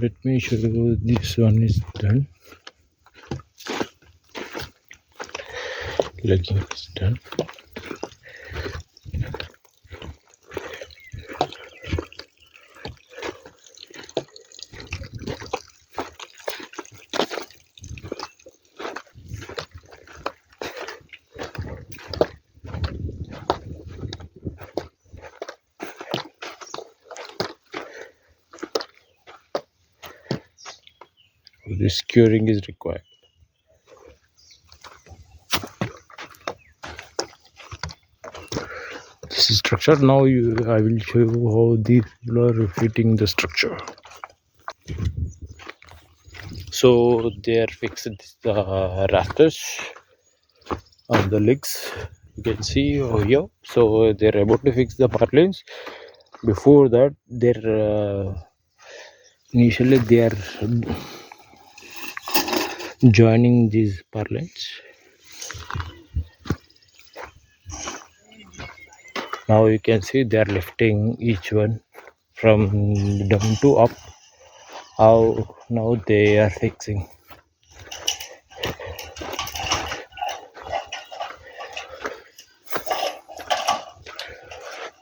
let me show you, this one is done. Legging is done. This curing is required. This is structure. Now I will show you how these people are fitting the structure. So they are fixed the rafters on the legs. You can see over here. So they are about to fix the purlins. Before that, initially they are joining these purlins. Now you can see they are lifting each one from down to up. How now they are fixing.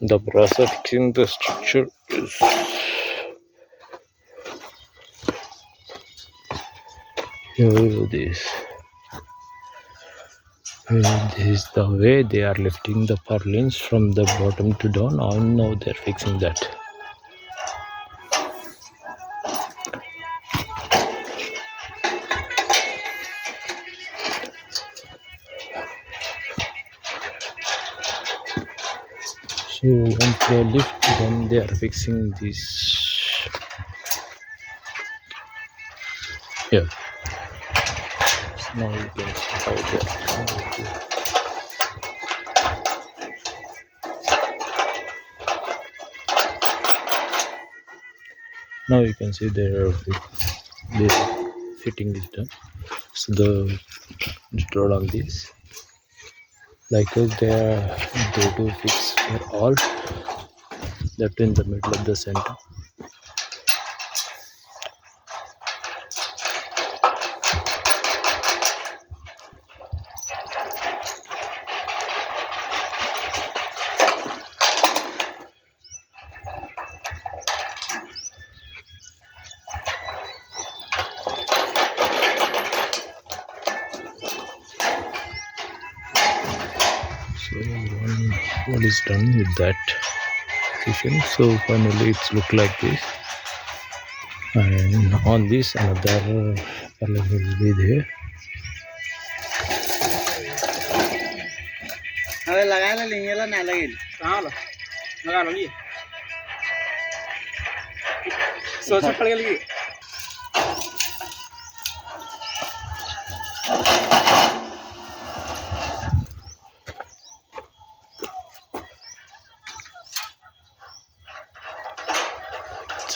The process of fixing the structure is this. This is the way they are lifting the purlins from the bottom to down. And now they are fixing that. So once they lift, then they are fixing this. Yeah. Now you can see how they are fixing it. Now you can see their fitting is done. So the roll on this, like they do fix for all that in the middle of the center. So what is done with that position? So finally it's look like this, and on this another element will be there.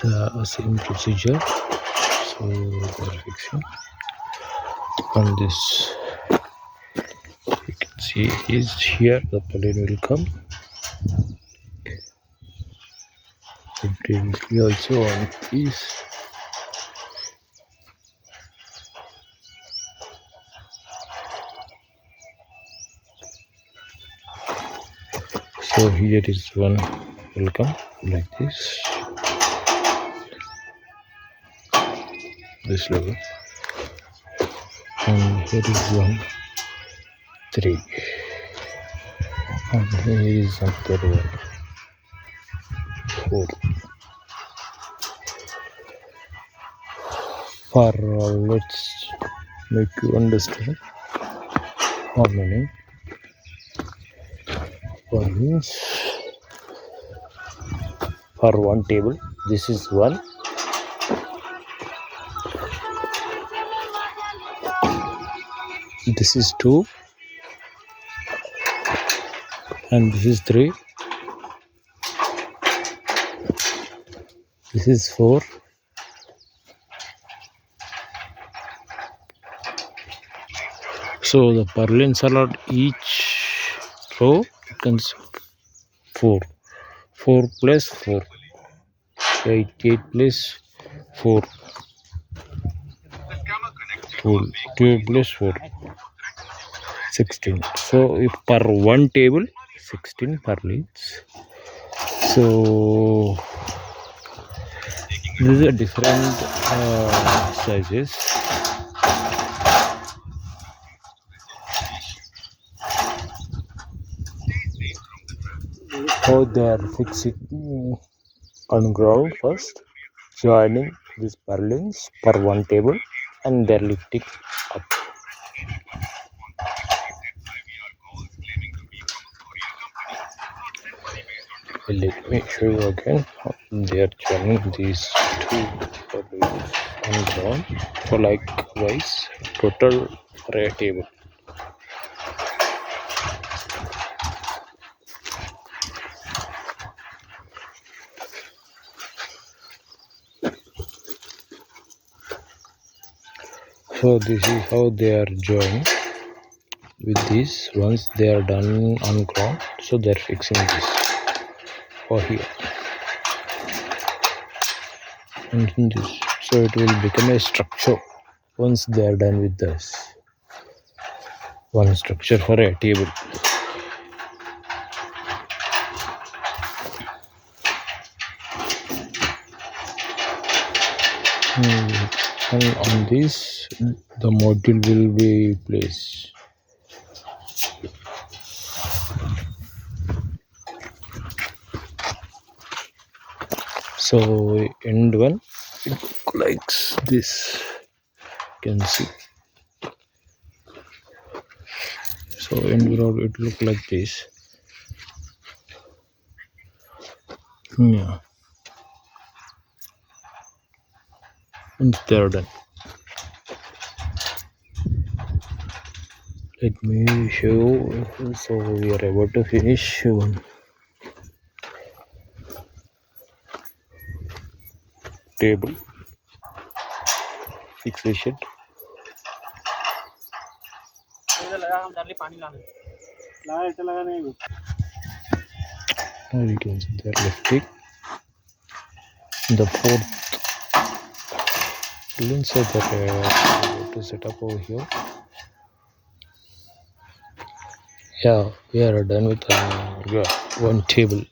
It's a same procedure. So they're fixing on this. You can see is here the purlin will come. It will also on this. So here is one will come like this level, and here is 1, 3, and here is another one, 4. For let's make you understand how many. For means for one table, this is 1. This is 2, and this is 3. This is 4. So the purlins are each row becomes 4. 4 plus 4. 8 plus 4. 2 plus 4, 16. So if per one table 16 per leads. So these are different sizes. How they are fixing on ground first, joining these purlins per one table, and they're lifting up. Let me show you again how they are joining these two purlins on ground. So likewise, total for a table. So this is how they are joined with this. Once they are done on ground, so they are fixing this for here and in this. So it will become a structure once they are done with this. One structure for a table. And on this, the module will be placed. So end one, it likes this. You can see. So end ground, it look like this. Yeah. And they're done. Let me show you. So we are about to finish one table fixation. Now you can see they're lifting the fourth lens that to set up over here. Yeah, we are done with one table.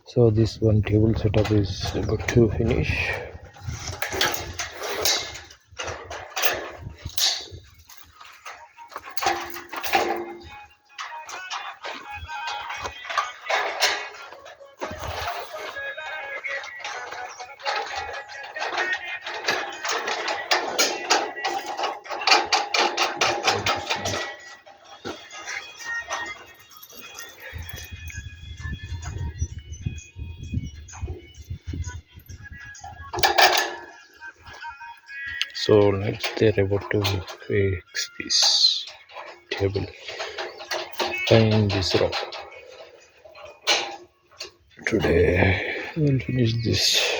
So this one table setup is about to finish. So next they're about to fix this table and this row. Today we'll finish this.